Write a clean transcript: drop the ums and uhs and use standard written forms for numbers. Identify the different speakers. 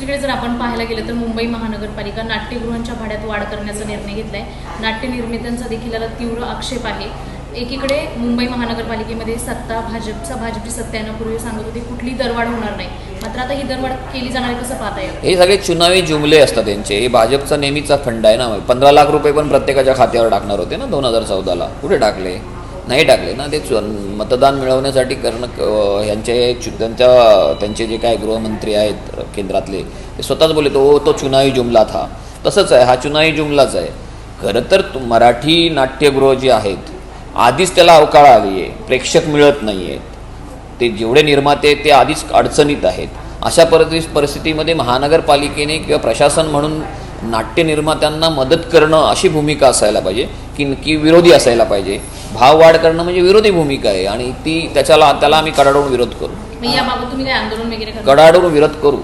Speaker 1: दुसरीकडे जर आपण पाहायला गेलं तर मुंबई महानगरपालिका नाट्यगृहांच्या भाड्यात वाढ करण्याचा निर्णय घेतलाय। नाट्य निर्मात्यांचा देखील याला तीव्र आक्षेप आहे। एकीकडे मुंबई महानगरपालिकेमध्ये सत्ता भाजपची सत्ता येण्यापूर्वी सांगत होती कुठली दरवाढ होणार नाही, मात्र आता ही दरवाढ केली जाणार कसं पाहता येईल?
Speaker 2: हे सगळे चुनावी जुमले असतात त्यांचे। हे भाजपचा नेहमीचा फंड आहे ना। 15 लाख रुपये पण प्रत्येकाच्या खात्यावर टाकणार होते ना 2014ला, कुठे टाकले? नाही टाकले ना। ते मतदान मिळवण्यासाठी करणं त्यांचे जे काय गृहमंत्री आहेत केंद्रातले ते स्वतःच बोलले तो चुनावी जुमला था। तसंच आहे, हा चुनावी जुमलाच आहे खरं तर। मराठी नाट्यगृह जी आहेत आधीच त्याला अवकाळ आली आहे, प्रेक्षक मिळत नाही आहेत, ते जेवढे निर्माते आहेत ते आधीच अडचणीत आहेत। अशा परिस्थितीमध्ये महानगरपालिकेने किंवा प्रशासन म्हणून नाट्य निर्मात्यांना मदत करणं अशी भूमिका असायला पाहिजे की विरोधी असायला पाहिजे। भाव वाढ करणं म्हणजे विरोधी भूमिका आहे आणि त्याला आम्ही कडाडून विरोध करू,
Speaker 1: याबाबत तुम्ही काय आंदोलन वगैरे
Speaker 2: कडाडून विरोध करू।